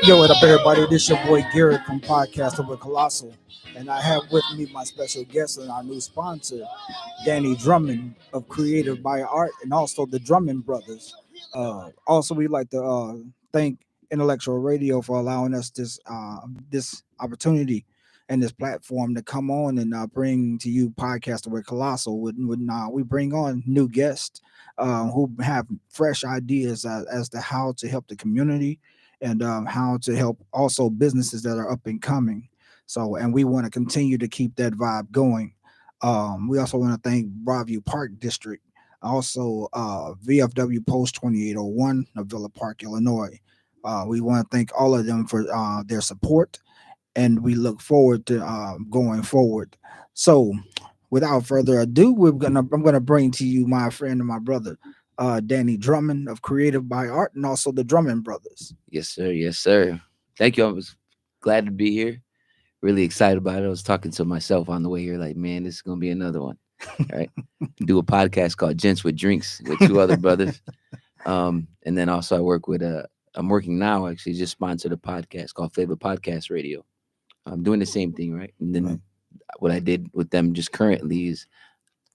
Yo, what up, everybody? This your boy Garrett from Podcastin with Colossal, and I have with me my special guest and our new sponsor, Danny Drummond of Creative by Art, and also the Drummond Brothers. Also, we'd like to thank Intellectual Radio for allowing us this opportunity and this platform to come on and bring to you Podcastin with Colossal. When we bring on new guests who have fresh ideas as to how to help the community and how to help also businesses that are up and coming. So, and we want to continue to keep that vibe going. We also want to thank Broadview Park District, also VFW Post 2801 of Villa Park, Illinois. We want to thank all of them for their support, and we look forward to going forward. So, without further ado, I'm gonna bring to you my friend and my brother, Danny Drummond of Creative by Art, and also the Drummond Brothers. Yes, sir. Yes, sir. Thank you. I was glad to be here. Really excited about it. I was talking to myself on the way here, like, man, this is gonna be another one. Right? Do a podcast called Gents with Drinks with two other brothers. And then also I work with I'm working now, actually, just sponsored a podcast called Flavor Podcast Radio. I'm doing the same thing, right? And then what I did with them just currently is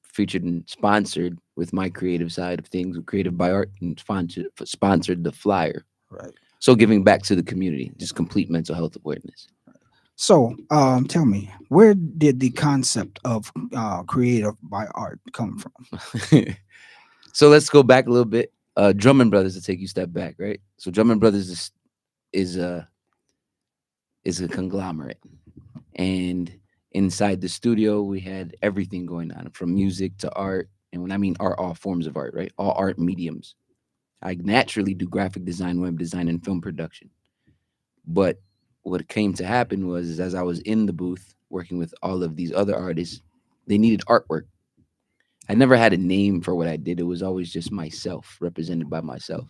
featured and sponsored with my creative side of things, with Creative by Art, and sponsored the flyer. Right. So giving back to the community, just complete mental health awareness. So, tell me, where did the concept of Creative by Art come from? So let's go back a little bit. Drummond Brothers, to take you a step back, right? So Drummond Brothers is a conglomerate, and inside the studio we had everything going on, from music to art. And when I mean art, all forms of art, right? All art mediums. I naturally do graphic design, web design, and film production. But what came to happen was, as I was in the booth working with all of these other artists, they needed artwork. I never had a name for what I did. It was always just myself, represented by myself.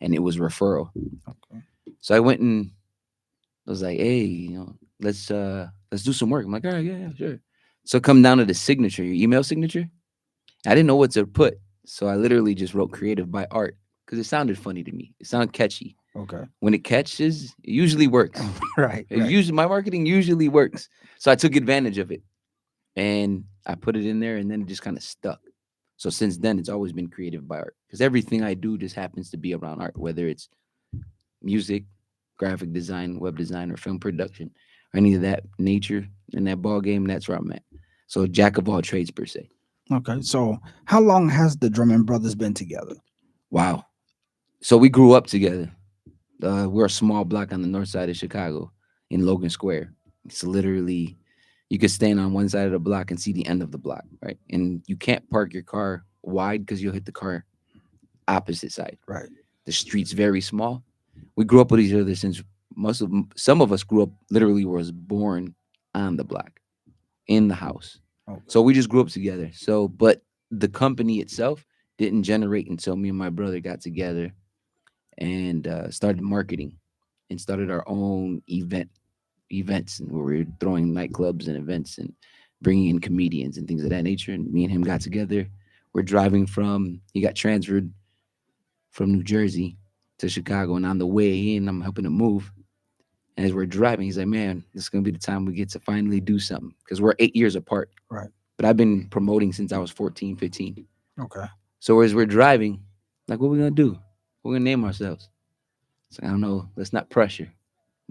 And it was referral. Okay. So I went and I was like, hey, let's do some work. I'm like, all right, yeah, sure. So come down to the signature, your email signature. I didn't know what to put. So I literally just wrote Creative by Art because it sounded funny to me. It sounded catchy. Okay. When it catches, it usually works. Right. Usually, my marketing usually works. So I took advantage of it and I put it in there, and then it just kind of stuck. So since then, it's always been Creative by Art, because everything I do just happens to be around art, whether it's music, graphic design, web design, or film production, or any of that nature in that ball game. That's where I'm at. So jack of all trades, per se. Okay. So how long has the Drummond Brothers been together? Wow. So we grew up together. We're a small block on the north side of Chicago in Logan Square. It's literally, you could stand on one side of the block and see the end of the block, right? And you can't park your car wide because you'll hit the car opposite side. Right. The street's very small. We grew up with each other since some of us grew up, literally was born on the block, in the house. Okay. So we just grew up together. So, but the company itself didn't generate until me and my brother got together and started marketing and started our own events, and where we were throwing nightclubs and events and bringing in comedians and things of that nature. And me and him got together. We're driving he got transferred from New Jersey to Chicago, and on the way in, I'm helping him move. And as we're driving, he's like, man, this is going to be the time we get to finally do something, because we're 8 years apart. Right. But I've been promoting since I was 14, 15. Okay. So as we're driving, like, what are we going to do? We're going to name ourselves. It's like, I don't know. Let's not pressure.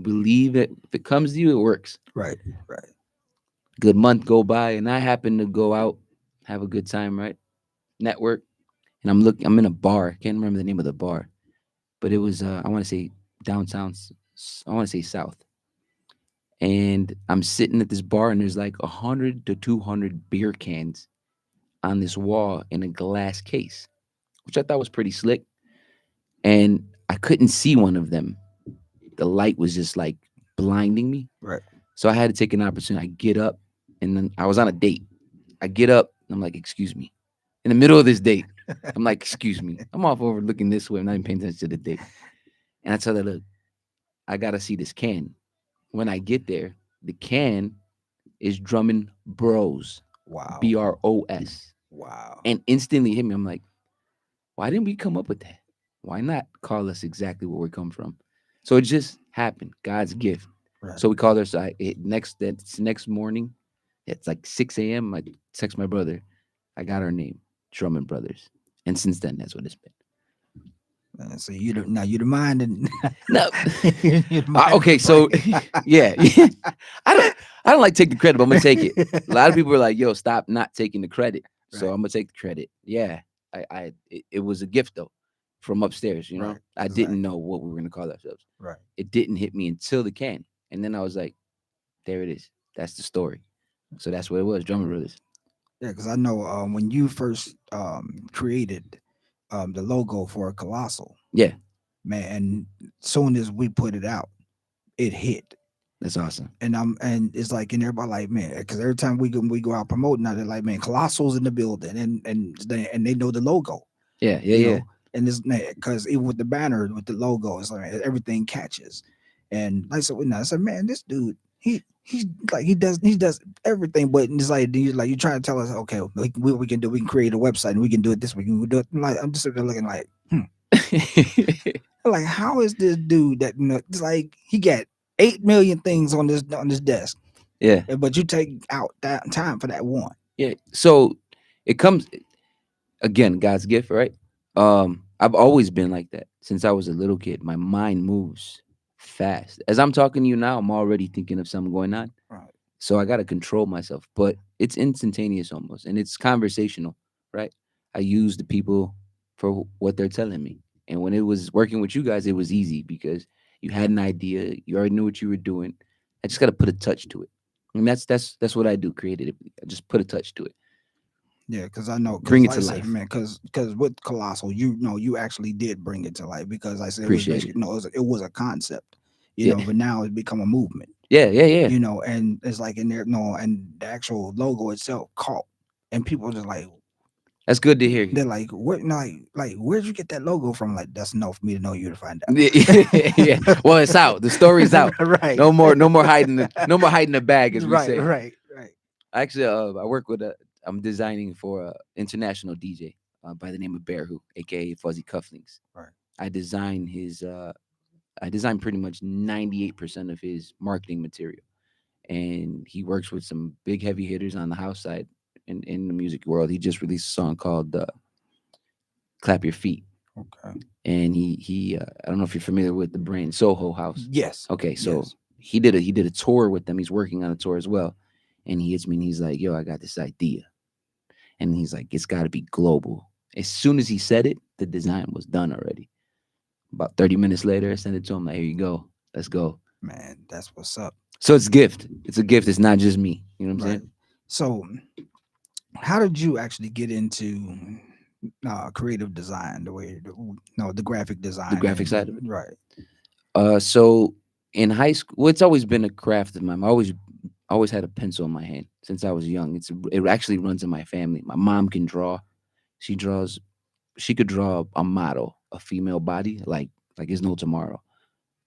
Believe it. If it comes to you, it works. Right. Right. Good month go by, and I happen to go out, have a good time, right? Network. And I'm in a bar. I can't remember the name of the bar. But it was, I want to say downtown. I want to say south. And I'm sitting at this bar, and there's like 100 to 200 beer cans on this wall in a glass case, which I thought was pretty slick. And I couldn't see one of them. The light was just like blinding me. Right. So I had to take an opportunity. I get up, and then I was on a date. I get up, and I'm like, excuse me. In the middle of this date, I'm like, excuse me. I'm off over looking this way. I'm not even paying attention to the date. And I tell her, look, I got to see this can. When I get there, the can is Drummond Bros. Wow. BROS. Wow. And instantly hit me. I'm like, why didn't we come up with that? Why not call us exactly where we come from? So it just happened, God's gift. Right. So we called our side. Next morning, it's like 6 a.m. I text my brother. I got our name, Drummond Brothers. And since then, that's what it's been. So you don't now you the mind and No, you the mind okay. and So brain. yeah, I don't I don't like take the credit, but I'm gonna take it. A lot of people are like, "Yo, stop not taking the credit." So Right. I'm gonna take the credit. Yeah, it was a gift though, from upstairs. Right. I Exactly. didn't know what we were gonna call ourselves. Right. It didn't hit me until the can, and then I was like, "There it is. That's the story." So that's what it was, Drummer Brothers. Yeah, because I know when you first created the logo for Colossal, Yeah, man, and soon as we put it out, it hit. that's awesome. And it's like, and everybody like, man, because every time we go out promoting, now they're like, man, Colossal's in the building, and they know the logo, Yeah, yeah, you yeah. know, and it's because even with the banner with the logo, it's like everything catches, and like so, I said, man, this dude, he's like he does everything, but it's like you trying to tell us, okay, we can do, we can create a website and we can do it this way, we can do it. Like I'm just sitting there looking like, like how is this dude that it's like he got 8 million things on this desk, Yeah, but you take out that time for that one. yeah. So it comes again, God's gift, right? I've always been like that since I was a little kid. My mind moves fast. As I'm talking to you now, I'm already thinking of something going on. Right. So I got to control myself, but it's instantaneous almost, and it's conversational, right? I use the people for what they're telling me, and when it was working with you guys, it was easy because you had an idea, you already knew what you were doing. I just got to put a touch to it, and that's what I do. Creatively, I just put a touch to it, Yeah, because I know, because bring it like I to said, life. man, because with Colossal, you know, you actually did bring it to life, because like I said, it was Appreciate basically it. no, it was a concept, Yeah, but now it's become a movement, yeah, yeah, yeah. and it's like in there, no, and the actual logo itself caught, and people just like, That's good to hear. they're like, what, no, like where'd you get that logo from? Like, that's enough for me to know you to find Yeah, yeah. Well, it's out. The story's out. out. Right. No more hiding no more hiding the bag, as we Right, say. right, right, Actually, I work with I'm designing for a international DJ by the name of Bearhu, aka Fuzzy Cufflinks. right. I design I design pretty much 98% of his marketing material, and he works with some big heavy hitters on the house side in the music world. He just released a song called "Clap Your Feet," Okay. and he I don't know if you're familiar with the brand Soho House. Yes. Okay, so Yes. he did a tour with them. He's working on a tour as well, and he hits me and he's like, "Yo, I got this idea," and he's like, "It's got to be global." As soon as he said it, the design was done already. About 30 minutes later, I sent it to him. Like, here you go, let's go. Man, that's what's up. So it's a gift. It's a gift. It's not just me. You know what I'm Right. saying? So, how did you actually get into creative design, the way the graphic The design graphic side of and it. right? So in high school, well, it's always been a craft of mine. I always had a pencil in my hand since I was young. It actually runs in my family. My mom can draw. She draws. She could draw a model, a female body, like there's no tomorrow.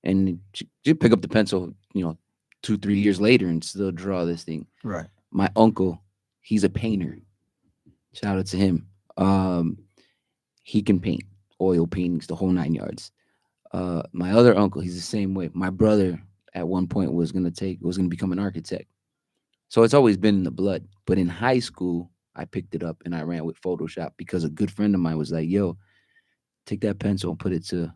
And she'd pick up the pencil, 2 3 years later, and still draw this thing. Right. My uncle, he's a painter. Shout out to him. He can paint oil paintings, the whole 9 yards. My other uncle, he's the same way. My brother at one point was gonna become an architect. So it's always been in the blood. But in high school, I picked it up and I ran with Photoshop because a good friend of mine was like, "Yo, take that pencil and put it to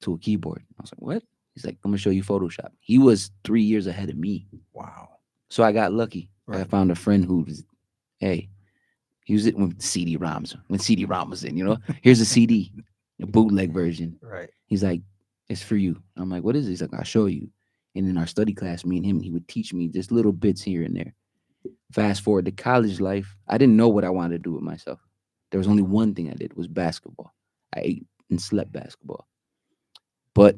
a keyboard." I was like, "What?" He's like, "I'm gonna show you Photoshop." He was 3 years ahead of me, Wow. so I got lucky. I Right. found a friend who was, hey, he was it when CD-ROM was in. Here's a CD, a bootleg version. Right. He's like, "It's for you." I'm like, "What is it?" He's like, "I'll show you." And in our study class, me and him, he would teach me just little bits here and there. Fast forward to college life, I didn't know what I wanted to do with myself. There was only one thing I did was basketball. I ate and slept basketball. But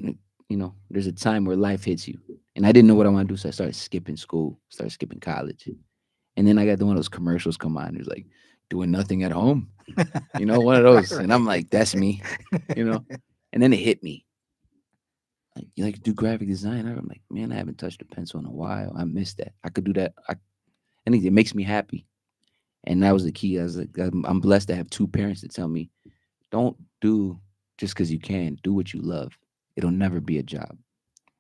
there's a time where life hits you, and I didn't know what I want to do, so I started skipping school, started skipping college, and then I got one of those commercials come on. It's like doing nothing at home, one of those, and I'm like, that's me, you know. And then it hit me. Like, you like to do graphic design? I'm like, man, I haven't touched a pencil in a while. I miss that. I could do that. It makes me happy. And that was the key. I was like, I'm blessed to have two parents that tell me, don't do just because you can. Do what you love. It'll never be a job.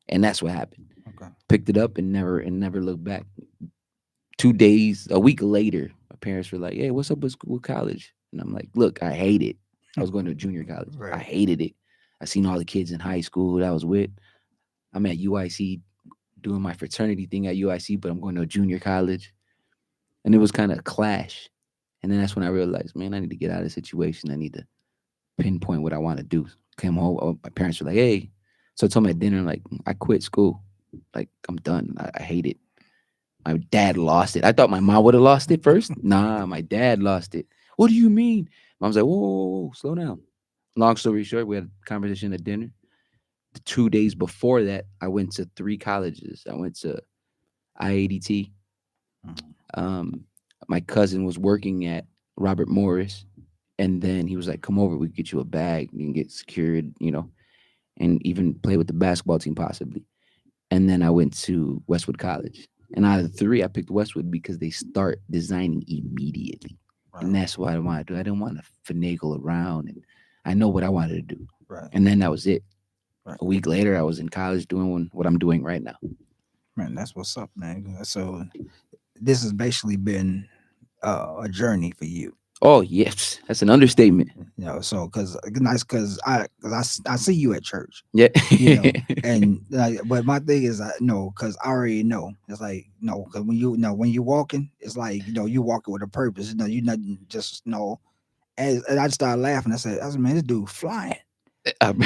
And that's what happened. Okay. Picked it up and never looked back. 2 days, a week later, my parents were like, "Hey, what's up with school, college?" And I'm like, "Look, I hate it. I was going to a junior college. I Right. hated it. I seen all the kids in high school that I was with. I'm at UIC doing my fraternity thing at UIC, but I'm going to a junior college." And it was kind of a clash. And then that's when I realized, man, I need to get out of the situation. I need to pinpoint what I want to do. Came home, my parents were like, "Hey." So I told me at dinner, like, I quit school. Like, I'm done. I hate it. My dad lost it. I thought my mom would have lost it first. Nah, my dad lost it. What do you mean? Mom's like, whoa, whoa, whoa, slow down. Long story short, we had a conversation at dinner. The 2 days before that, I went to 3 colleges. I went to IADT. Mhm. Um, my cousin was working at Robert Morris. And then he was like, come over, we can get you a bag. You can get secured, and even play with the basketball team possibly. And then I went to Westwood College. And out of the three, I picked Westwood because they start designing immediately. And Right. that's what I wanted to do. I didn't want to finagle around. And I know what I wanted to do. Right. And then that was it. Right. A week later, I was in college doing what I'm doing right now. Man, that's what's up, man. So this has basically been a journey for you. Oh, yes. That's an understatement. So because nice, because I see you at church, Yeah. and like, but my thing is, I know because I already know. It's like no, because when you walking, it's like you walking with a purpose. You nothing just And I just started laughing. I said, man, this dude flying. Um,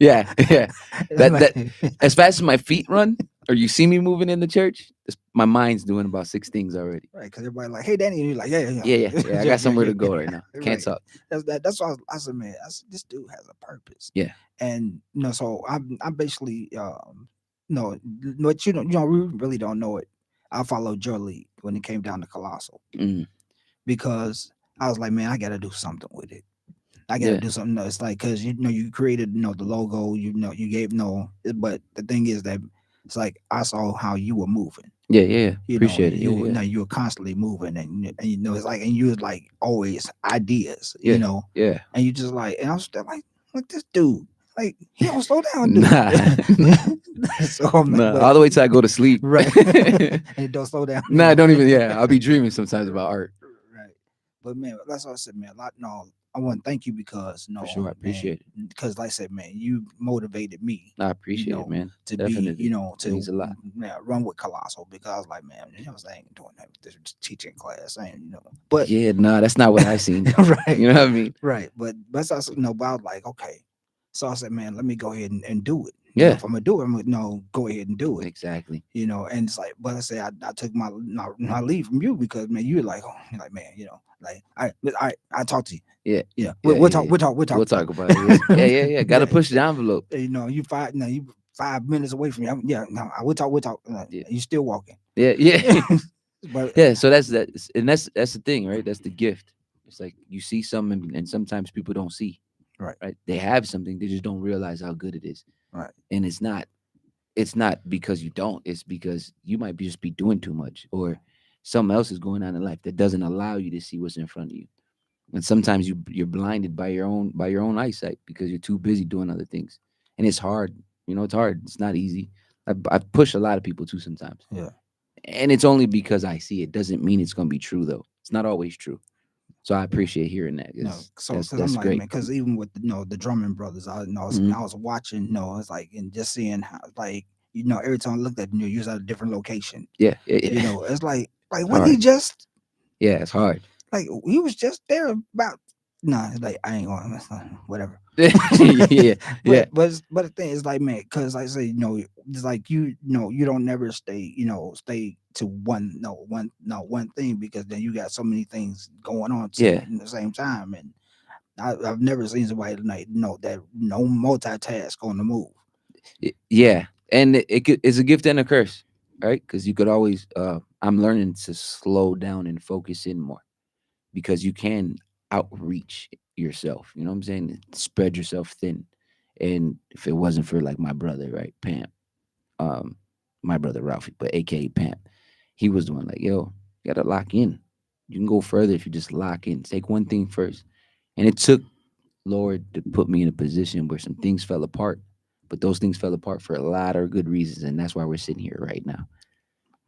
yeah. I'm That like, as fast as my feet run, or you see me moving in the church, my mind's doing about 6 things already. right, because everybody like, hey, Danny, and you're like, yeah, yeah, Yeah. I got somewhere to go right now. Can't right. talk. That's why I said, man, this dude has a purpose. Yeah. And so I'm basically no, what we really don't know it. I followed your lead when it came down to Colossal Mm, because I was like, man, I got to do something with it. I got to yeah. do something. It's like because you created the logo. You gave but the thing is that it's like I saw how you were moving. Yeah. Appreciate it. Yeah. You were constantly moving, and it's like, and you was like always ideas, Yeah. Yeah. and you just like, and I was still like this dude, like he don't slow down, dude. Nah. So I'm like, Nah. All the way till I go to sleep. right, and it don't slow down. Nah, I don't even. Yeah. I'll be dreaming sometimes about art. Right, but man, that's what I said, man. I want to thank you because For sure. I appreciate it. because like I said, man, you motivated me, I appreciate it, man. to Definitely. be, It means a lot. run with Colossal because I was like, man, I ain't doing that with this teaching class, I ain't, but Yeah. Nah, that's not what I seen. right, You know what I mean? right, but that's also but I was like, okay, so I said, man, let me go ahead and do it. Yeah. If I'm gonna do it, I'm gonna go ahead and do it. Exactly. And it's like, but I say I took my leave from you because man, you're like, man, like I talk to you. Yeah. Yeah, we'll talk. We'll talk. We'll talk about it. Yeah. Got to push the envelope. You you 5 minutes away from me. Yeah, no, we'll talk. We'll talk. Yeah. You still walking. Yeah. But Yeah. So that's the thing, right? That's the gift. It's like you see something, and sometimes people don't see. right, They have something, they just don't realize how good it is. right, And it's not because you don't. It's because you might just be doing too much, or something else is going on in life that doesn't allow you to see what's in front of you. And sometimes you're blinded by your own eyesight because you're too busy doing other things. And it's hard. It's hard. It's not easy. I push a lot of people too sometimes. yeah. And it's only because I see it. Doesn't mean it's gonna be true though. It's not always true. So I appreciate hearing that. No, so That's because I'm like, great. man, because even with the drumming brothers, Mhm. I was watching, it's like, and just seeing how, like, every time I looked at you was at a different location. Yeah. It's like It's when he hard. just Yeah, it's hard. like he was just there about. Nah, it's like I ain't going. Whatever. Yeah. But the thing is like, man, because like I say, it's like you don't never stay to one thing because then you got so many things going on Yeah. in the same time, and I've never seen somebody like that no multitask on the move. Yeah, and it's a gift and a curse, right? Because you could always. I'm learning to slow down and focus in more because you can outreach yourself. You know what I'm saying? Spread yourself thin. And if it wasn't for like my brother, right, Pam, um, my brother Ralphie, but AKA Pam, he was the one like, yo, you gotta lock in. You can go further if you just lock in. Take one thing first. And it took Lord to put me in a position where some things fell apart. but those things fell apart for a lot of good reasons, and that's why we're sitting here right now.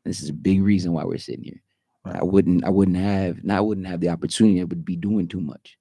This is a big reason why we're sitting here. Right. I wouldn't have the opportunity. I would be doing too much,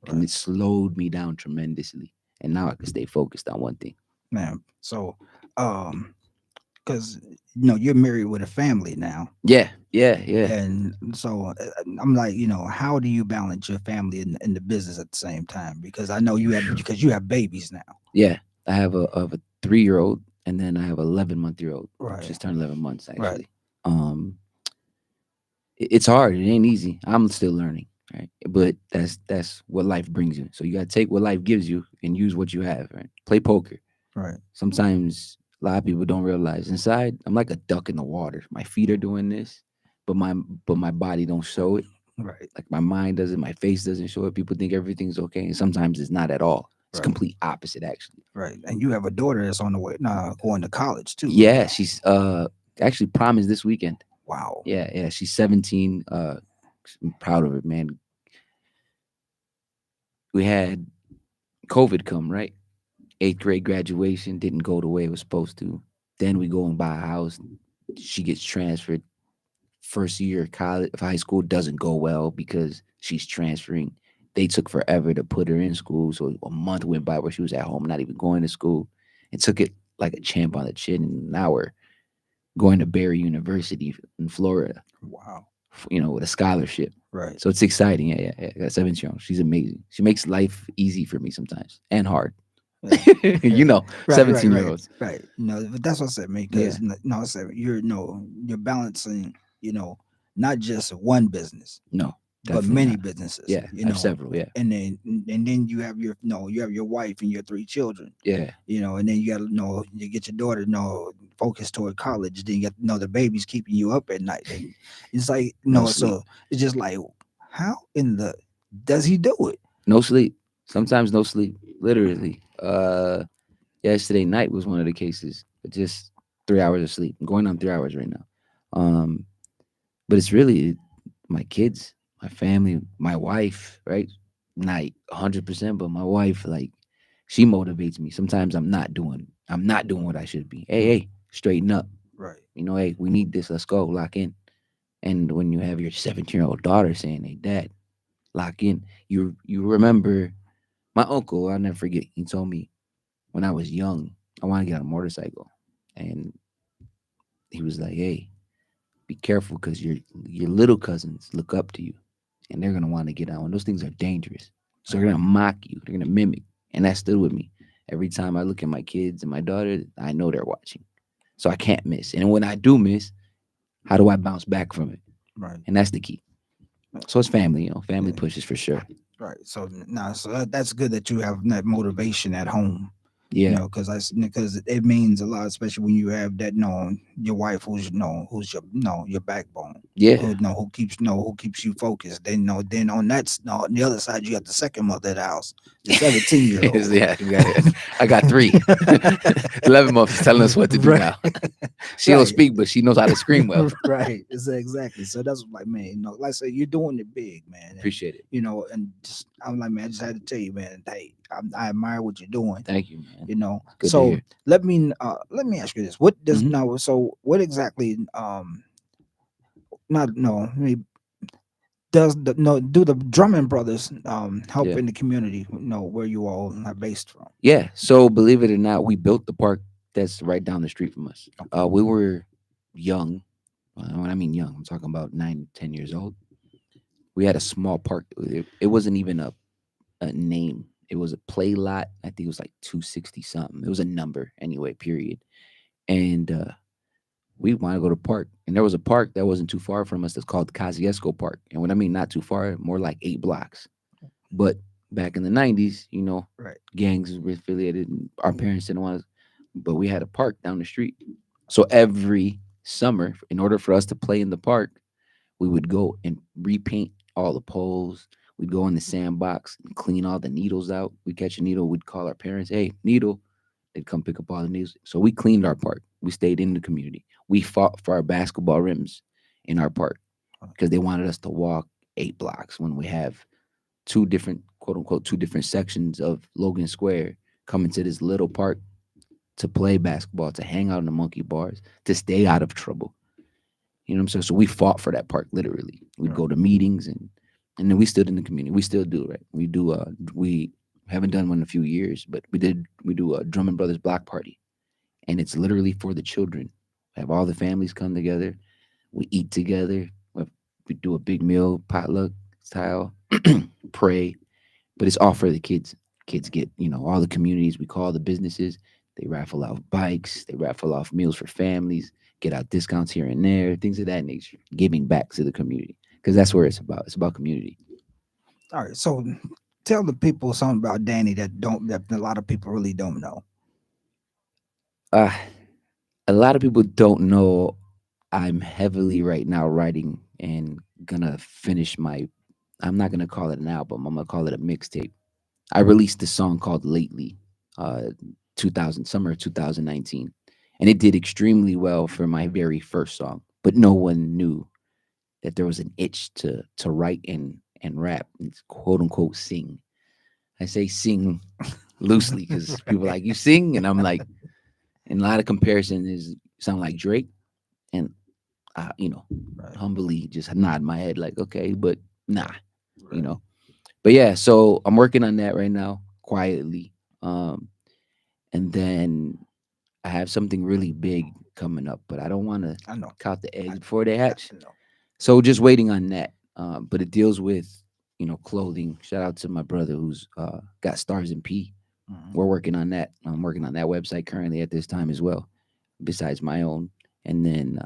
and Right. it slowed me down tremendously. And now I can stay focused on one thing. Man. So, because you're married with a family now, Yeah, yeah, yeah, and so I'm like, how do you balance your family and the business at the same time? Because I know you have babies now. yeah. I have a 3-year-old, and then I have 11-month-year-old. Right. Just turned 11 months Right. actually. Um, it's hard. It ain't easy. I'm still learning, right? But that's what life brings you. So you gotta take what life gives you and use what you have. Right? Play poker. Right. Sometimes a lot of people don't realize inside I'm like a duck in the water. My feet are doing this, but my body don't show it. Right. Like my mind doesn't, my face doesn't show it. People think everything's okay, and sometimes it's not at all. It's Right. complete opposite actually. Right. And you have a daughter that's on the way now going to college too. Yeah, she's actually promised this weekend. Wow. Yeah, yeah, she's 17. I'm proud of her, man. We had COVID come, right? 8th grade graduation didn't go the way it was supposed to. Then we go and buy a house. She gets transferred. First year of college, of high school doesn't go well because she's transferring. They took forever to put her in school, so a month went by where she was at home, not even going to school, and took it like a champ on the chin. And now we're going to Barry University in Florida, Wow. with a scholarship. Right. So it's exciting. Yeah, yeah, yeah. I got 17-year-old. She's amazing. She makes life easy for me sometimes and hard. Yeah. Right, 17-year-olds. Right. But that's what I said, man. Yeah. Because I said you're balancing, not just one business, No, but definitely many not. businesses. Yeah, I have several. Yeah, And then you have your wife and your 3 children. yeah. And then you got to you get your daughter focused toward college. Then you got the baby's keeping you up at night. And it's like No sleep. so it's just like, how in the does he do it? No sleep. Sometimes no sleep. Literally. Yesterday night was one of the cases. Just 3 hours of sleep. I'm going on 3 hours right now. But it's really my kids, my family, my wife, right? Not 100%, but my wife, like, she motivates me. Sometimes I'm not doing what I should be. Hey, straighten up. Right. Hey, we need this. Let's go. Lock in. And when you have your 17-year-old daughter saying, "Hey, Dad, lock in," you remember my uncle. I'll never forget. He told me when I was young, I want to get on a motorcycle, and he was like, "Hey, be careful because your little cousins look up to you, and they're gonna want to get on. Those things are dangerous, so they're gonna mock you. They're gonna mimic." And that stood with me. Every time I look at my kids and my daughter, I know they're watching, so I can't miss. And when I do miss, how do I bounce back from it? Right. And that's the key. So it's family, family Yeah. pushes for sure. Right. So that's good that you have that motivation at home. Yeah. Because it means a lot, especially when you have that your wife who's your backbone. Yeah. Who keeps you focused. Then then on the other side you got the second mother of the house, the 17-year-old. Yeah, I got 3. 11 months telling us what to do now. She don't speak, but she knows how to scream well. Right. Exactly. So that's like, man, like I say, you're doing it big, man. Appreciate it. And just, I'm like, man, I just had to tell you, man, hey, I admire what you're doing. Thank you, man. Good to So hear. let me ask you this. What does Mhm. so what exactly not no maybe does do the Drummond brothers help Yeah. in the community, where you all are based from? Yeah. So believe it or not, we built the park that's right down the street from us. We were young. When I mean young, I'm talking about 9, 10 years old. We had a small park. It wasn't even a name. It was a play lot. I think it was like 260 something. It was a number anyway, period. And we wanted to go to the park. And there was a park that wasn't too far from us that's called Kosciuszko Park. And when I mean not too far, more like 8 blocks. But back in the 90s, Right. gangs were affiliated and our parents didn't want us. But we had a park down the street. So every summer, in order for us to play in the park, we would go and repaint all the poles. We'd go in the sandbox and clean all the needles out. We'd catch a needle. We'd call our parents, "Hey, needle." They'd come pick up all the needles. So we cleaned our park. We stayed in the community. We fought for our basketball rims in our park because they wanted us to walk 8 blocks when we have 2 different, quote unquote, 2 different sections of Logan Square coming to this little park. to play basketball, to hang out in the monkey bars, to stay out of trouble. You know what I'm saying? So we fought for that park literally. We'd go to meetings and then we stood in the community. We still do, right? We haven't done one in a few years, but we do a Drummond Brothers block party. And it's literally for the children. Have all the families come together. We eat together. We do a big meal, potluck style, pray, but it's all for the kids. Kids get, all the communities. We call the businesses. They raffle off bikes. They raffle off meals for families. Get out discounts here and there, things of that nature. Giving back to the community because that's where it's about. It's about community. All right. So tell the people something about Danny that a lot of people really don't know. Uh, a lot of people don't know I'm heavily right now writing and gonna finish my. I'm not gonna call it an album. I'm gonna call it a mixtape. I released a song called "Lately," uh, 2000 summer of 2019, and it did extremely well for my very first song. But no one knew that there was an itch to write and rap and quote unquote sing. I say sing loosely because people are like you sing, and I'm like, and a lot of comparison is sound like Drake, and humbly just nod my head like okay, but nah, you know. But yeah, so I'm working on that right now quietly. And then I have something really big coming up, but I don't want to I know. count the eggs before they hatch. I know. So just waiting on that. But it deals with, clothing. Shout out to my brother who's got Stars and P. We're working on that. I'm working on that website currently at this time as well, besides my own. And then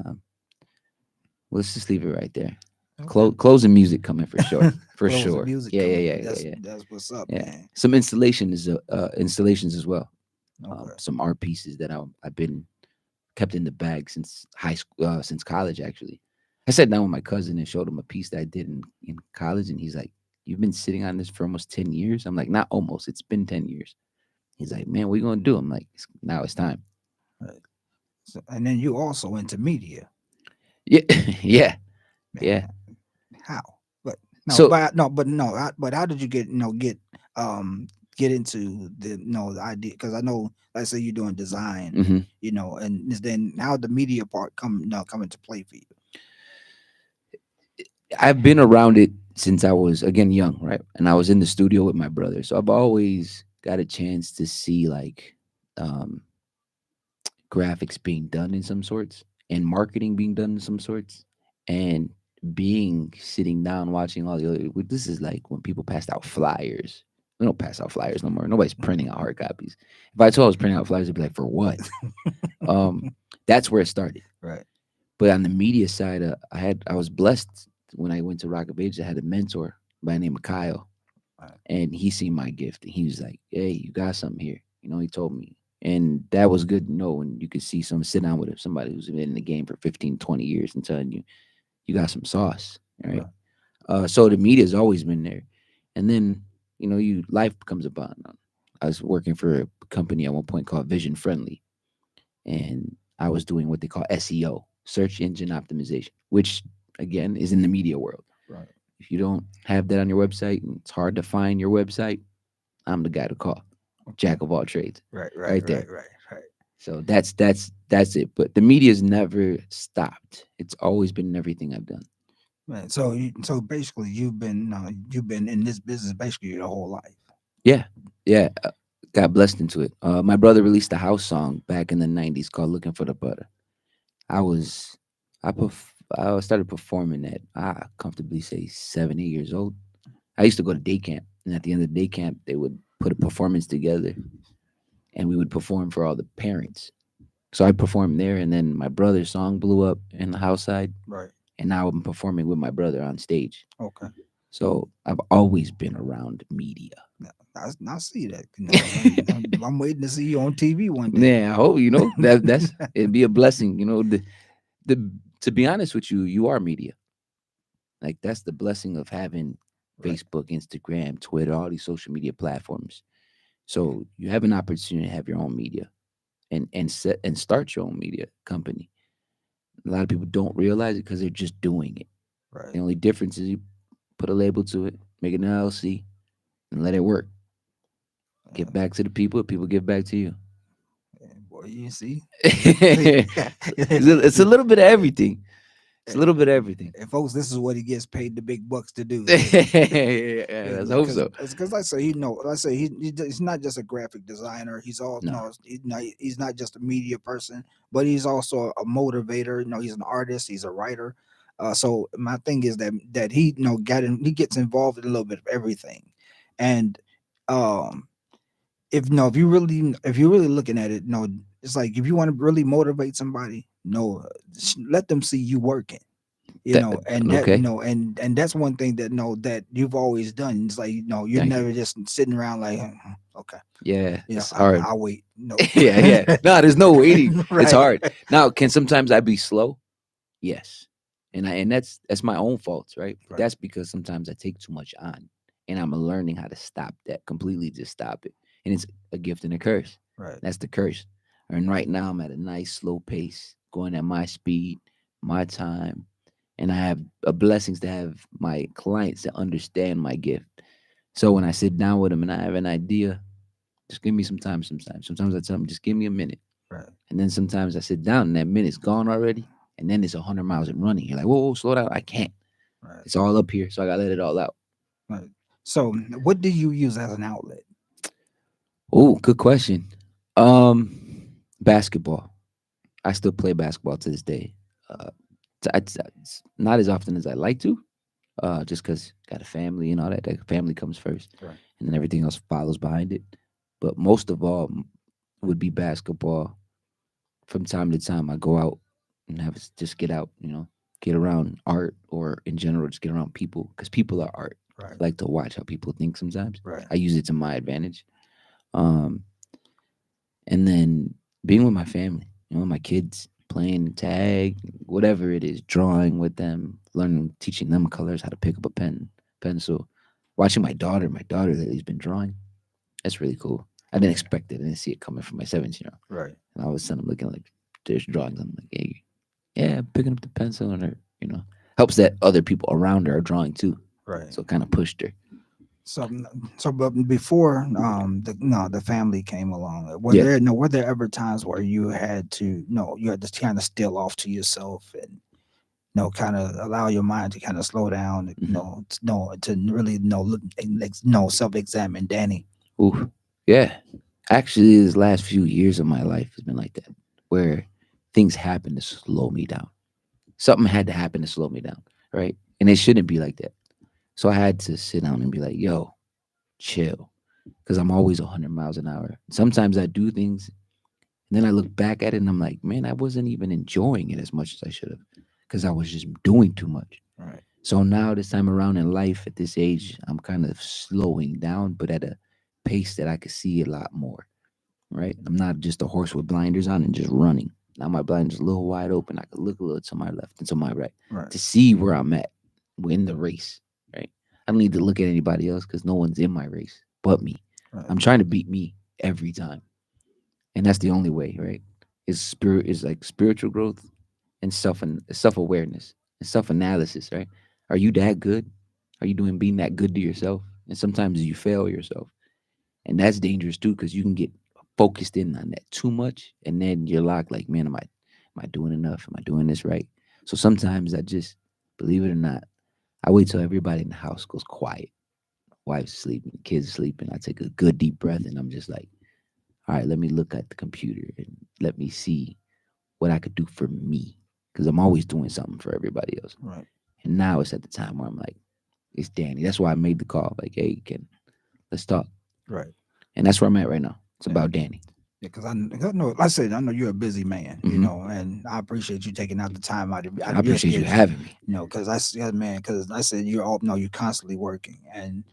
let's just leave it right there. Okay. Closing music coming for sure. For Closing sure. music Yeah, yeah, coming. yeah, yeah, yeah. That's what's up, Yeah. man. Some installations as well. Okay. Some art pieces that I've been kept in the bag since high school, since college actually. I sat down with my cousin and showed him a piece that I did in college, and he's like, "You've been sitting on this for almost 10 years." I'm like, "Not almost. It's been 10 years." He's like, "Man, what you gonna do?" I'm like, "Now it's time." Right. So, and then you also into media. Yeah, yeah, Man, yeah. how? But no, So but how did you get into the idea? Because I know, let's say you're doing design, mhm. and then how the media part come into play for you? I've been around it since I was again young, right? And I was in the studio with my brother, so I've always got a chance to see like um, graphics being done in some sorts and marketing being done in some sorts and being sitting down watching all the other. This is like when people passed out flyers. We don't pass out flyers no more. Nobody's printing out hard copies. If I told I was printing out flyers, they'd be like, "For what?" um, that's where it started. Right. But on the media side, I was blessed when I went to Rock of Ages. I had a mentor by the name of Kyle, Right. and he seen my gift, and he was like, "Hey, you got something here." He told me, and that was good to know. And you could see someone sit down with somebody who's been in the game for 15, 20 years and telling you, you got some sauce, right? So the media's always been there, and then you life becomes about. I was working for a company at one point called Vision Friendly, and I was doing what they call SEO, search engine optimization, which again is in the media world. Right. If you don't have that on your website and it's hard to find your website, I'm the guy to call. Jack of all trades. Right. Right there. Right. So that's it. But the media's never stopped. It's always been in everything I've done. Man, so basically you've been in this business basically your whole life. Yeah. Yeah. Got blessed into it. My brother released a house song back in the 90s called Looking for the Butter. I was I started performing at I comfortably say 7, 8 years old. I used to go to day camp, and at the end of the day camp, they would put a performance together, and we would perform for all the parents. So I performed there, and then my brother's song blew up in the house side, Right. and now I'm performing with my brother on stage. Okay. So I've always been around media. I see that. I'm waiting to see you on TV one day. Yeah, I hope that's it'd be a blessing. The to be honest with you, you are media. Like that's the blessing of having Right. Facebook, Instagram, Twitter, all these social media platforms. So you have an opportunity to have your own media and start your own media company. A lot of people don't realize it because they're just doing it. Right. The only difference is you put a label to it, make it an LLC, and let it work. Give back to the people. People give back to you. Yeah, boy, you see, It's a little bit of everything. It's a little bit of everything. and folks, this is what he gets paid the big bucks to do. Yeah, let's hope so. Because like I say, he's not just a graphic designer. He's all No. no, he's not just a media person, but he's also a motivator. He's an artist. He's a writer. So my thing is that he he gets involved in a little bit of everything, and um, if you're really looking at it, it's like if you want to really motivate somebody, let them see you working. And that Okay. and that's one thing that you've always done. It's like you're Thank never you. just sitting around like okay, Yeah, it's I'll, hard. I'll wait. No, Yeah. No, there's no waiting. It's right, hard. Now, can sometimes I be slow? Yes. And that's my own faults, right? But right, that's because sometimes I take too much on, and I'm learning how to stop that completely. Just stop it, and it's a gift and a curse. right, That's the curse. And right now I'm at a nice slow pace, going at my speed, my time, and I have a blessings to have my clients that understand my gift. So when I sit down with them and I have an idea, just give me some time. Sometimes I tell them, just give me a minute. right, And then sometimes I sit down and that minute's gone already. And then it's 100 miles and running. You're like, whoa, slow down. I can't. right, It's all up here. So I got to let it all out. right. So, what do you use as an outlet? Oh, good question. Basketball. I still play basketball to this day. Uh, it's not as often as I like to, just because got a family and all that. That family comes first, Right, and then everything else follows behind it. But most of all would be basketball. From time to time, I go out and just get out, get around art or in general, just get around people because people are art. I right, like to watch how people think sometimes. right, I use it to my advantage. Um, and then being with my family, my kids, playing tag, whatever it is, drawing with them, learning, teaching them colors, how to pick up a pencil, watching my daughter that he's been drawing. That's really cool. I didn't expect it. I didn't see it coming from my 17-year-old. right, And all of a sudden, I'm looking like there's drawings. I'm like, hey, yeah, picking up the pencil, and her, helps that other people around her are drawing too. right. So it kind of pushed her. So, but before the family came along, Yeah. were there ever times where you had to you had to kind of still off to yourself and kind of allow your mind to kind of slow down, Mhm. to really self-examine, Danny. Ooh, yeah. Actually, these last few years of my life has been like that, where things happen to slow me down. Something had to happen to slow me down, right? And it shouldn't be like that. So I had to sit down and be like, yo, chill. Because I'm always 100 miles an hour. Sometimes I do things, and then I look back at it and I'm like, man, I wasn't even enjoying it as much as I should have because I was just doing too much. Right, So now, this time around in life, at this age, I'm kind of slowing down, but at a pace that I could see a lot more, right? I'm not just a horse with blinders on and just running. Now my blinders a little wide open. I could look a little to my left and to my right right, to see where I'm at in the race, right? I don't need to look at anybody else because no one's in my race but me. right, I'm trying to beat me every time, and that's the only way, right? Is like spiritual growth and self awareness and self analysis, right? Are you that good? Are you doing being that good to yourself? And sometimes you fail yourself, and that's dangerous too because you can get focused in on that too much, and then you're locked. Like, man, am I doing enough? Am I doing this right? So sometimes I just, believe it or not, I wait till everybody in the house goes quiet. Wife's sleeping, kids sleeping. I take a good deep breath, and I'm just like, all right, let me look at the computer and let me see what I could do for me because I'm always doing something for everybody else. right, And now it's at the time where I'm like, it's Danny. That's why I made the call. Like, hey, let's talk. right. And that's where I'm at right now. It's Yeah. about Danny. Yeah, because I know, like I said, I know you're a busy man, Mhm. And I appreciate you taking out the time out I of your appreciate you schedule, having me. because I said, man, because I said you're all no, you're constantly working, and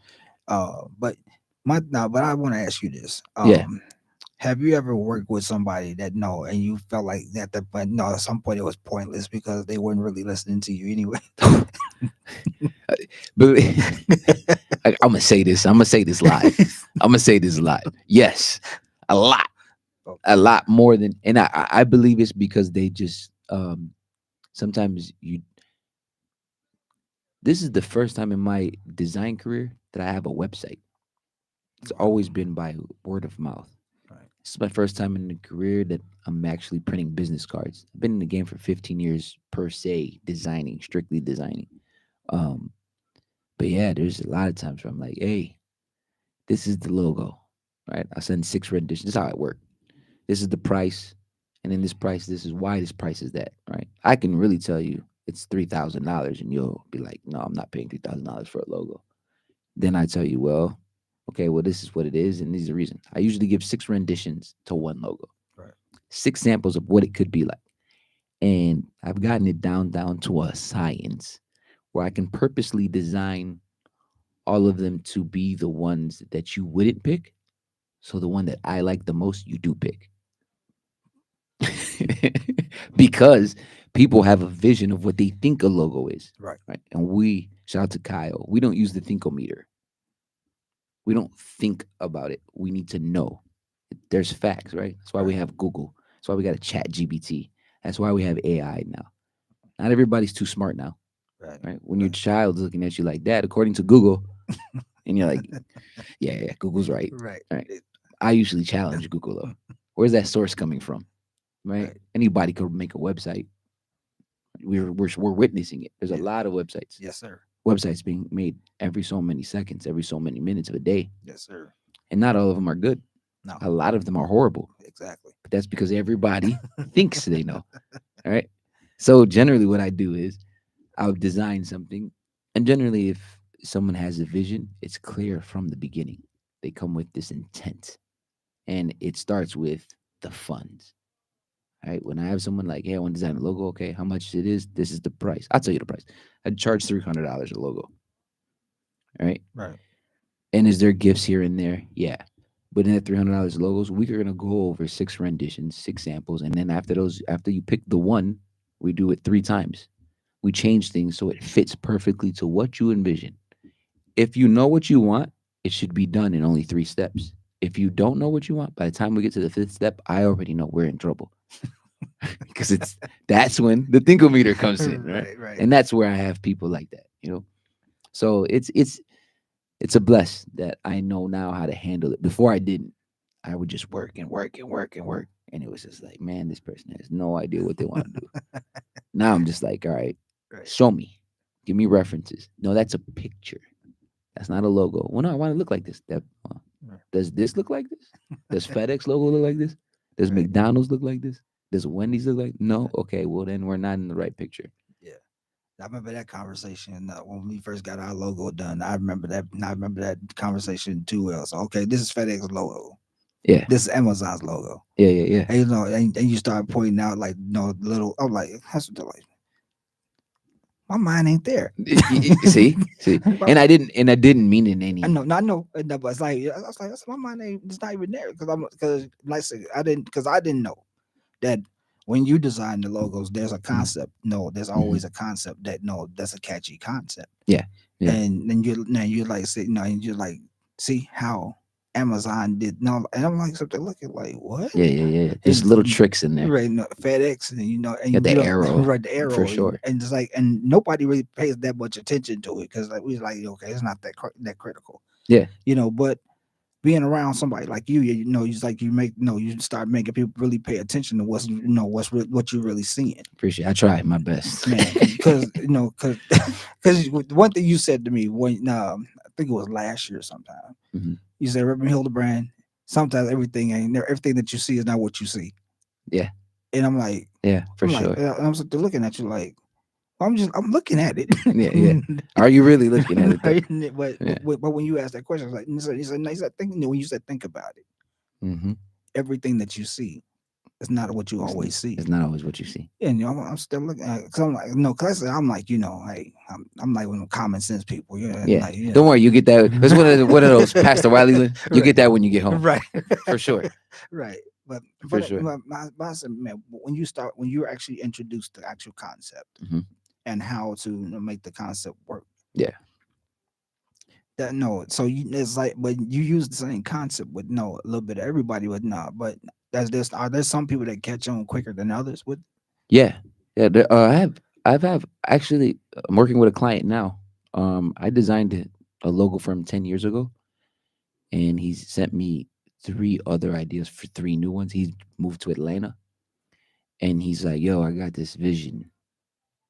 but but I want to ask you this, Yeah. have you ever worked with somebody that and you felt like that, but no, at some point it was pointless because they weren't really listening to you anyway? But I'm gonna say this. I'm gonna say this live. I'm gonna say this live. Yes, a lot, Okay. a lot more than, and I believe it's because they just sometimes you. This is the first time in my design career that I have a website. It's Wow. always been by word of mouth. Right. This is my first time in the career that I'm actually printing business cards. I've been in the game for 15 years per se, designing, strictly designing. Um, but yeah, there's a lot of times where I'm like, hey, this is the logo, right? I send 6 renditions. This is how it works. This is the price, and in this price, this is why this price is that, right? I can really tell you it's $3,000, and you'll be like, no, I'm not paying $3,000 for a logo. Then I tell you, well, okay, well, this is what it is, and these are the reason. I usually give 6 renditions to one logo, Right. 6 samples of what it could be like. And I've gotten it down to a science where I can purposely design all of them to be the ones that you wouldn't pick. So the one that I like the most, you do pick. Because people have a vision of what they think a logo is. Right. Right. And we, shout out to Kyle, we don't use the thinkometer. We don't think about it. We need to know. There's facts, right? That's why we Right. have Google. That's why we got a chat GBT. That's why we have AI now. Not everybody's too smart now, Right. right? When your child's looking at you like that, according to Google, and you're like, yeah, Google's right. Right. Right. I usually challenge Google though. Where's that source coming from? Right? Right. Anybody could make a website. We're witnessing it. There's a Yeah. lot of websites. Yes, sir. Websites being made every so many seconds, every so many minutes of a day. Yes, sir. And not all of them are good. No. A lot of them are horrible. Exactly. But that's because everybody thinks they know. All right. So generally what I do is I'll design something. And generally if someone has a vision, it's clear from the beginning. They come with this intent. And it starts with the funds. Right. When I have someone like, hey, I want to design a logo, okay, how much it is? This is the price. I'll tell you the price. I'd charge $300 a logo. All right. Right. And is there gifts here and there? Yeah. But in that $300 logos, we are gonna go over 6 renditions, 6 samples, and then after those, after you pick the one, we do it 3 times. We change things so it fits perfectly to what you envision. If you know what you want, it should be done in only 3 steps. If you don't know what you want, by the time we get to the 5th step, I already know we're in trouble. Because that's when the thinkometer comes in, right? Right. Right. And that's where I have people like that. So it's a bless that I know now how to handle it. Before I didn't. I would just work and work and work and work. And it was just like, man, this person has no idea what they want to do. Now I'm just like, all right, Right. show me. Give me references. No, that's a picture. That's not a logo. Well, no, I want to look like this. Right. Does this look like this? Does FedEx logo look like this? Does Right. McDonald's look like this? Does Wendy's look like? No. Okay, well then we're not in the right picture. Yeah. I remember that conversation when we first got our logo done. I remember that conversation too well. So okay, this is FedEx logo. Yeah. This is Amazon's logo. Yeah. And and you start pointing out like little. I'm like, that's what they're like. My mind ain't there. See, and I didn't mean it in any. I know, no, but it's like I was like, my mind ain't. It's not even there because like I said, I didn't know that when you design the logos, there's a concept. No, there's always a concept that's a catchy concept. Yeah. And then you're like, and you're like, see how Amazon did and I'm like something looking like what? Yeah. There's little tricks in there. Right, FedEx, and and Got the arrow, right, the arrow for sure. and it's like, and nobody really pays that much attention to it because like we like, okay, it's not that critical. Yeah, but being around somebody like you it's like you start making people really pay attention to what you're really seeing. Appreciate it. I try my best, man, because because one thing you said to me when I think it was last year sometime. Mm-hmm. You said, Reverend Hildebrand, sometimes everything that you see is not what you see. Yeah. And I'm like, yeah, for sure. Like, I'm looking at you like, I'm looking at it. Yeah. Are you really looking at it? But when you ask that question, it's like, he said, when you said, think about it, everything that you see is not what you always see. It's not always what you see. And I'm still looking at it because I'm like, no, because I'm like, hey, I'm like one of the common sense people. Yeah. Like, Don't worry, you get that. It's one of those Pastor Wiley. You get that when you get home, right? For sure. Right. But for sure. Man, when you're actually introduced to the actual concept and how to make the concept work. Yeah. So it's like, but you use the same concept with a little bit of everybody with but are there some people that catch on quicker than others with? Yeah. I've actually, I'm working with a client now. I designed a logo for him 10 years ago, and he's sent me three other ideas for three new ones. He's moved to Atlanta, and he's like, "Yo, I got this vision."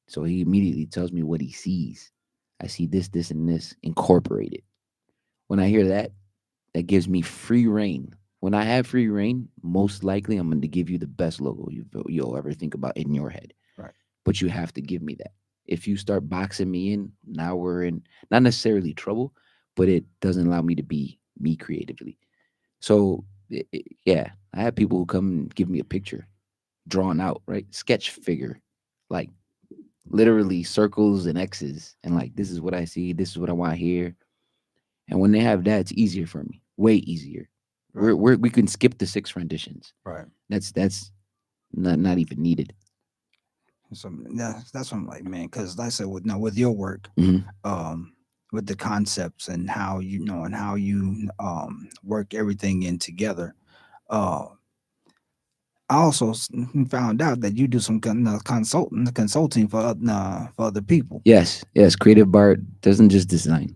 So he immediately tells me what he sees. I see this, this, and this incorporated. When I hear that, that gives me free reign. When I have free reign, most likely I'm going to give you the best logo you'll ever think about in your head. Right. But you have to give me that. If you start boxing me in, now we're in not necessarily trouble, but it doesn't allow me to be me creatively. So, yeah, I have people who come and give me a picture drawn out, right? Sketch figure, like literally circles and X's, and like, this is what I see, this is what I want here. And when they have that, it's easier for me, way easier. Right. We can skip the six renditions. Right. That's not even needed. So that's what I'm like, man. Because like I said, with your work, Mhm. with the concepts and how you work everything in together. Uh, I also found out that you do some consulting for other people. Yes, yes. Creative Bart doesn't just design.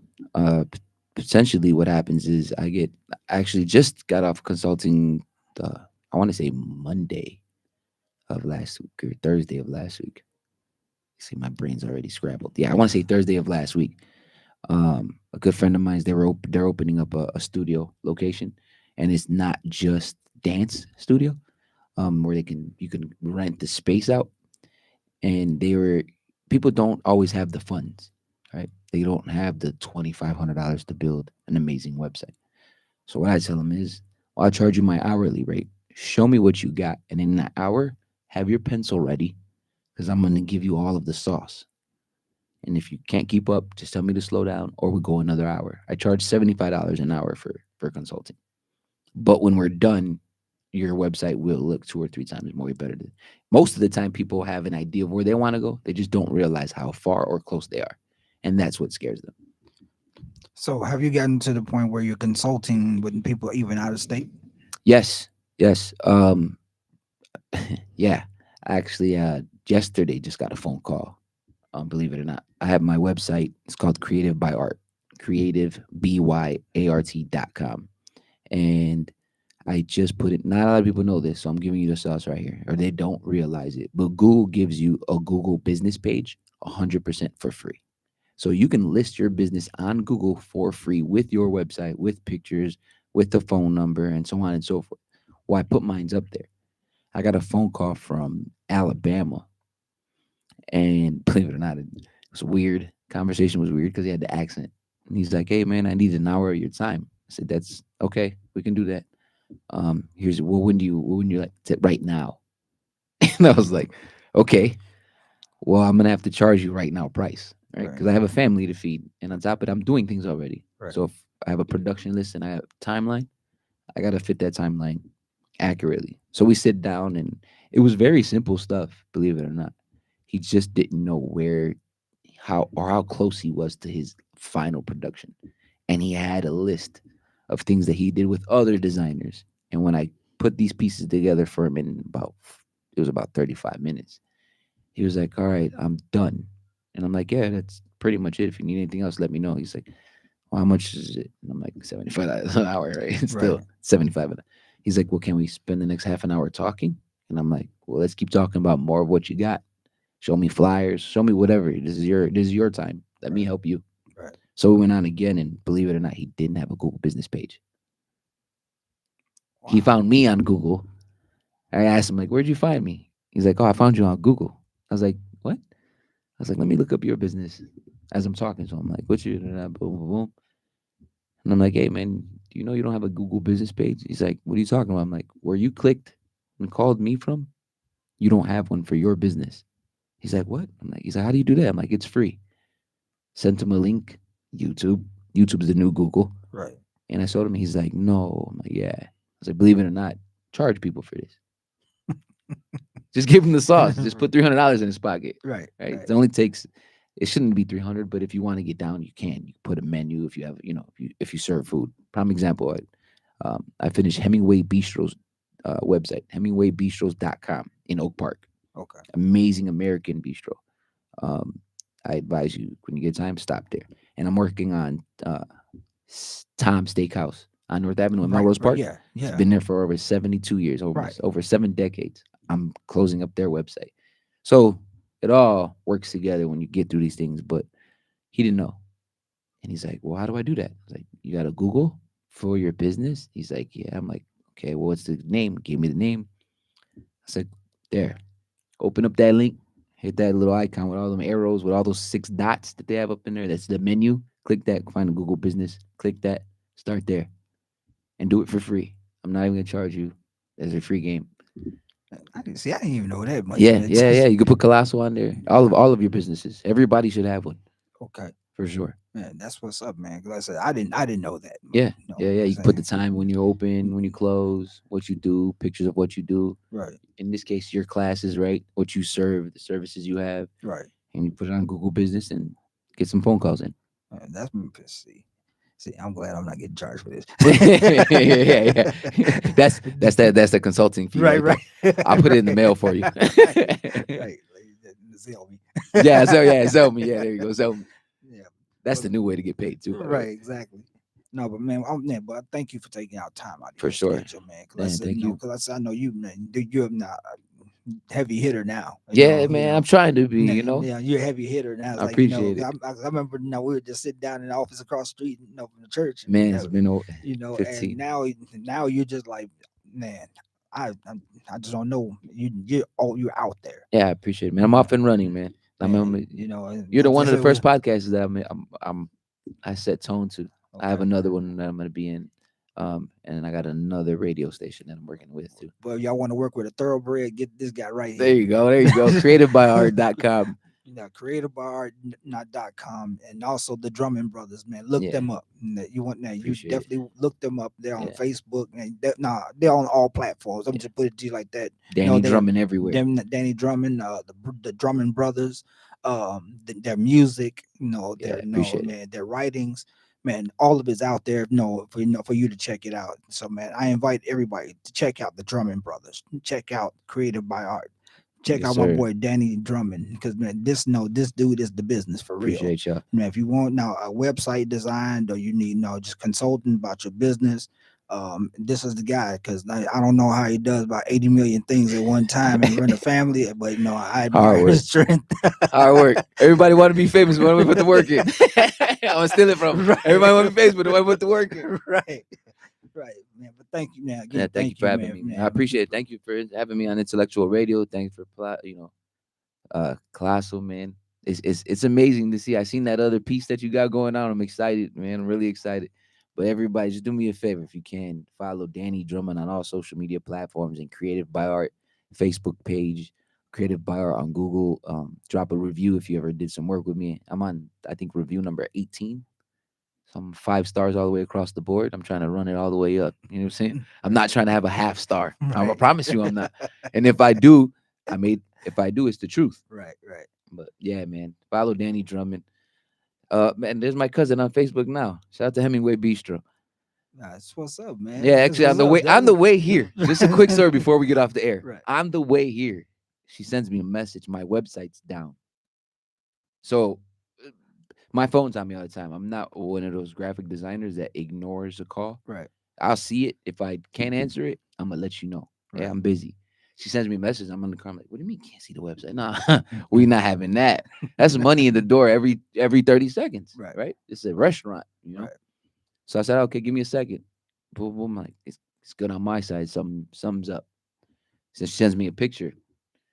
Potentially, what happens is I actually just got off consulting. I want to say Monday of last week or Thursday of last week. See, my brain's already scrambled. Yeah, I want to say Thursday of last week. A good friend of mine's they're opening up a studio location, and it's not just dance studio. Where you can rent the space out, and people don't always have the funds, right? They don't have the $2,500 to build an amazing website. So what I tell them is, well, I'll charge you my hourly rate. Show me what you got, and in that hour, have your pencil ready, because I'm gonna give you all of the sauce. And if you can't keep up, just tell me to slow down, or we go another hour. I charge $75 an hour for consulting. But when we're done, your website will look two or three times more better. Most of the time, people have an idea of where they want to go. They just don't realize how far or close they are, and that's what scares them. So have you gotten to the point where you're consulting with people even out of state? Yes, yes, yeah. Actually, yesterday just got a phone call. Believe it or not, I have my website. It's called Creative by Art, creativebyart.com, and I just put it. Not a lot of people know this, so I'm giving you the sauce right here, or they don't realize it. But Google gives you a Google business page 100% for free. So you can list your business on Google for free with your website, with pictures, with the phone number, and so on and so forth. Well, I put mine's up there. I got a phone call from Alabama, and believe it or not, it was weird. Conversation was weird because he had the accent. And he's like, "Hey, man, I need an hour of your time." I said, "That's okay. We can do that. Here's when you like right now?" And I was like, "Okay, well, I'm gonna have to charge you right now price, right? Right. Because I have a family to feed, and on top of it, I'm doing things already. Right. So if I have a production list and I have a timeline, I gotta fit that timeline accurately." So we sit down, and it was very simple stuff, believe it or not. He just didn't know how close he was to his final production, and he had a list of things that he did with other designers. And when I put these pieces together for him in it was about 35 minutes, he was like, "All right, I'm done." And I'm like, "Yeah, that's pretty much it. If you need anything else, let me know." He's like, "Well, how much is it?" And I'm like, $75 an hour, right? It's Right. still 75. He's like, "Well, can we spend the next half an hour talking?" And I'm like, "Well, let's keep talking about more of what you got. Show me flyers, show me whatever. This is your time. Let me Right. help you." Right. So we went on again, and believe it or not, he didn't have a Google business page. He Wow. found me on Google. I asked him, like, "Where'd you find me?" He's like, "Oh, I found you on Google." I was like, "What?" I was like, "Let me look up your business." As I'm talking to him, like, "What's your boom, boom, boom?" And I'm like, "Hey, man, do you know you don't have a Google business page?" He's like, "What are you talking about?" I'm like, "Where you clicked and called me from, you don't have one for your business." He's like, "What?" He's like, "How do you do that?" I'm like, "It's free." Sent him a link, YouTube. YouTube's the new Google. Right. And I showed him, he's like, "No." I'm like, "Yeah." I was like, "Believe it or not, charge people for this. Just give him the sauce. Just put $300 in his pocket." Right. Right? Right. It only takes. It shouldn't be 300, but if you want to get down, you can. You put a menu if you have, if you serve food. Prime example, I finished Hemingway Bistro's website, hemingwaybistros.com in Oak Park. Okay. Amazing American bistro. Um, I advise you when you get time, stop there. And I'm working on Tom Steakhouse on North Avenue in Right, Melrose right, Park. yeah, It's yeah, been there for over 72 years, right. almost over 7 decades. I'm closing up their website. So it all works together when you get through these things. But he didn't know. And he's like, well, how do I do that? I was like, you got to Google for your business? He's like, yeah. I'm like, okay, well, what's the name? Give me the name. I said, there, open up that link, hit that little icon with all them arrows, with all those 6 dots that they have up in there. That's the menu. Click that, find a Google business. Click that, start there, and do it for free. I'm not even going to charge you. There's a free game. I didn't see. I didn't even know that much, Yeah, man. yeah, yeah. You can put Colossal on there. All of your businesses. Everybody should have one Okay, for sure. man, that's what's up, man. Because I said I didn't know that. Yeah, You know yeah, yeah. what I'm You can put the saying? time when you open, when you close, what you do, pictures of what you do. Right, In this case, your classes, right? What you serve, the services you have, right. and you put it on Google Business and get some phone calls in. Man, that's see. See, I'm glad I'm not getting charged for this. Yeah, yeah, yeah. That's the consulting fee Right, right right, there. I'll put it in the mail for you. right, right. Like, Zell me. Yeah, so yeah, sell me. Yeah, there you go. Sell me. Yeah, That's but the new way to get paid too, by the way. right, exactly. No, but man, but thank you for taking out time out of For your sure. schedule, man. Because I Man, said, thank you. because I said I know you, man. You're not a heavy hitter now. Yeah, man, I'm trying to be, you know. Yeah, you're a heavy hitter now. It's I like appreciate it. I remember we were just sitting down in the office across the street, from the church, and Man, it's been and 15. now you're just like, man, I just don't know. You're out there, Yeah, I appreciate it, man. I'm off and running, man. man. And You're the like I one of the said, first podcasts that I set tone to. I have okay. another one that I'm gonna be in, and I got another radio station that I'm working with too. But if y'all want to work with a thoroughbred, get this guy right There here. you go. There you go. Creativebyart.com. Creativebyart.com, and also the Drummond Brothers, man. Look Yeah, them up. You want that? You appreciate it. definitely look them up. They're on Yeah. Facebook, and they're on all platforms. I'm just put it to you like that. Danny They're Drummond everywhere. Danny Drummond, the Drummond Brothers, their music, Yeah, their appreciate it. man, their writings, man, all of it's out there. For you to check it out. So, man, I invite everybody to check out the Drummond Brothers. Check out Creative by Art. Check Yes, out my sir. boy Danny Drummond, because man, this dude is the business for real. Appreciate y'all. Man, if you want now a website designed, or you need just consulting about your business, this is the guy. Because I don't know how he does about 80 million things at one time and run a family, but I admire Hard work. his strength. Hard work. Everybody want to be famous, but we put the work in. I'm gonna steal it from. Right. Everybody want to be famous, but nobody put the work in. Right, man. But thank you, man. Again, Yeah, thank you for having me, man. I appreciate it. Thank you for having me on Intellectual Radio. Thanks for Colossal, man. It's amazing to see. I seen that other piece that you got going on. I'm excited, man. I'm really excited. But everybody, just do me a favor if you can. Follow Danny Drummond on all social media platforms and Creative by Art Facebook page, Creative by Art on Google. Drop a review if you ever did some work with me. I'm on, I think, review number 18. So I'm 5 stars all the way across the board. I'm trying to run it all the way up. You know what I'm saying? I'm not trying to have a half star. I Right. promise you I'm not. And if I do, it's the truth. Right. But yeah, man, follow Danny Drummond. Man, there's my cousin on Facebook now. Shout out to Hemingway Bistro. That's what's up, man. Yeah, That's actually, what's up. on the way here. Just a quick story before we get off the air. Right. On the way here, she sends me a message. My website's down. So my phone's on me all the time. I'm not one of those graphic designers that ignores a call. Right. I'll see it. If I can't answer it, I'm gonna let you know. Right. Yeah, I'm busy. She sends me a message. I'm in the car. I'm like, what do you mean can't see the website? Nah, we not having that. That's money in the door every 30 seconds. Right? It's a restaurant, Right. So I said, okay, give me a second. Boom, boom. Like, it's good on my side. Sums up. So she sends me a picture.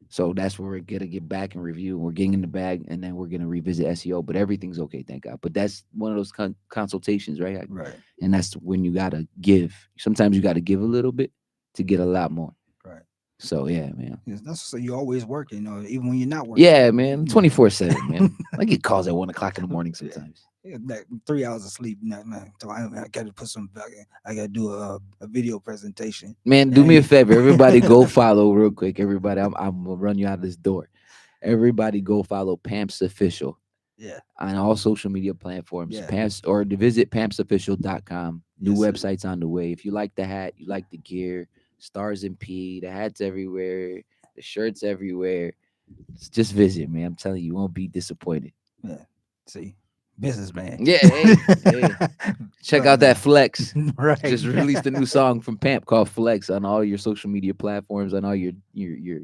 So that's where we're gonna get back and review. We're getting in the bag, and then we're gonna revisit SEO. But everything's okay, thank God. But that's one of those consultations, right? Right. And that's when you gotta give. Sometimes you gotta give a little bit to get a lot more. Right. So yeah, man. Yes, that's so you always working, even when you're not working. Yeah, man. 24/7, man. I get calls at 1:00 in the morning sometimes. Yeah, like 3 hours of sleep. So I got to put some. I got to do a video presentation. Man, do me a favor. Everybody, go follow real quick. Everybody, I'm gonna run you out of this door. Everybody, go follow Pamps Official. Yeah. On all social media platforms. Yeah. Pamps, or to visit pampsofficial.com. New Yes, sir. websites on the way. If you like the hat, you like the gear, Stars and P, the hats everywhere, the shirts everywhere. Just visit, man. I'm telling you, you won't be disappointed. Yeah. See, businessman. Yeah, hey. Check out that Flex. Right. Just released a new song from Pamp called Flex on all your social media platforms, on all your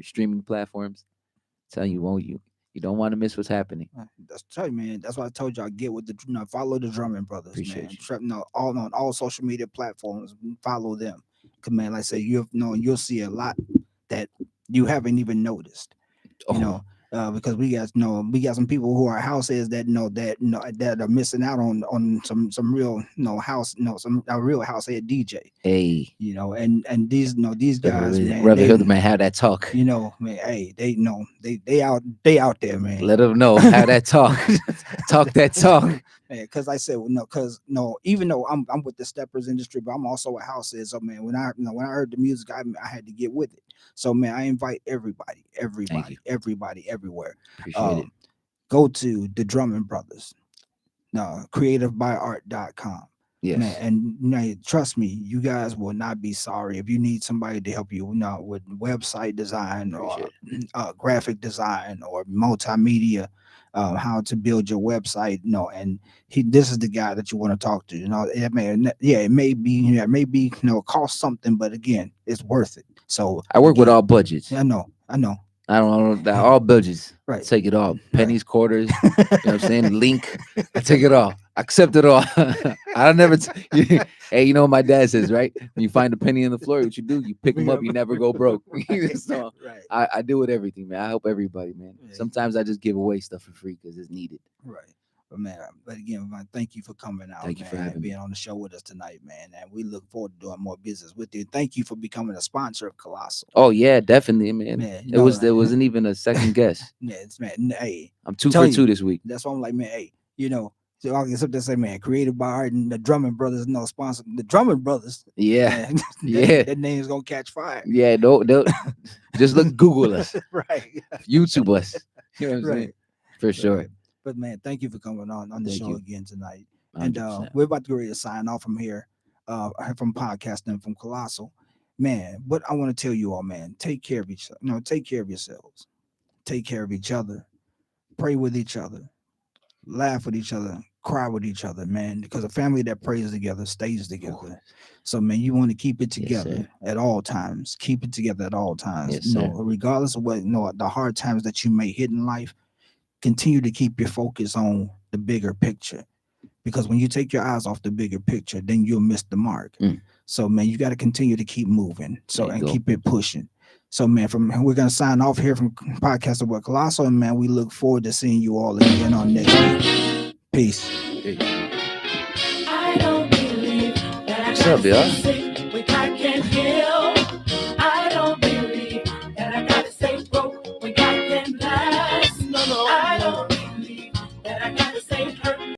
streaming platforms. Telling you, won't you? You don't want to miss what's happening. That's tell you, man. That's why I told you I get with the follow the Drummond brothers, Appreciate man. you. No, all on all social media platforms, follow them. Cause man, like I say, you'll see a lot that you haven't even noticed. You know, because we got some people who are house heads that that are missing out on some real house some a real house head DJ. Hey, And these guys, man, rather hear the man have that talk. man, hey, they out there, man. Let them know how that talk. Talk that talk. Because I said, even though I'm with the steppers industry, but I'm also a house head. So man, when I heard the music, I had to get with it. So man, I invite everybody, everywhere. Appreciate it. Go to the Drummond Brothers, creativebyart.com. Yes. Man, and trust me, you guys will not be sorry if you need somebody to help you with website design or graphic design or multimedia, how to build your website. This is the guy that you want to talk to. It may be cost something, but again, it's worth it. So I work with all budgets. I know. I don't know all budgets. Right. I take it all. Pennies, quarters. You know what I'm saying? Link. I take it all. I accept it all. I never. Hey, you know what my dad says, right? When you find a penny on the floor, what you do? You pick them up. You never go broke. So Right. I deal with everything, man. I help everybody, man. Yeah. Sometimes I just give away stuff for free because it's needed. Right. But again, man, thank you for coming out. Thank you for having being on the show with us tonight, man. And we look forward to doing more business with you. Thank you for becoming a sponsor of Colossal. Oh yeah, definitely, man. There wasn't even a second guess. Yeah, man. Hey, I'm 2 for 2 this week. That's why I'm like, man. Hey, so I guess they say, man, created by Art and the Drummond Brothers, sponsor. The Drummond Brothers. Yeah, man, that name's gonna catch fire. Yeah, don't just Google us, right? YouTube us. You know what I'm saying? For sure. Right. But man, thank you for coming on the show again tonight. 100%. And we're about to go ready to sign off from here, from Podcastin from Colossal. Man, what I want to tell you all, man, take care of each other. Take care of yourselves. Take care of each other. Pray with each other. Laugh with each other. Cry with each other, man. Because a family that prays together stays together. So, man, you want to keep it together at all times. Keep it together at all times. Yes, regardless of what the hard times that you may hit in life. Continue to keep your focus on the bigger picture, because when you take your eyes off the bigger picture, then you'll miss the mark. So, man, you got to continue to keep moving. Keep it pushing. So, man, we're gonna sign off here from Podcastin with Colossal, and man, we look forward to seeing you all again on next week. Peace. What's up, y'all?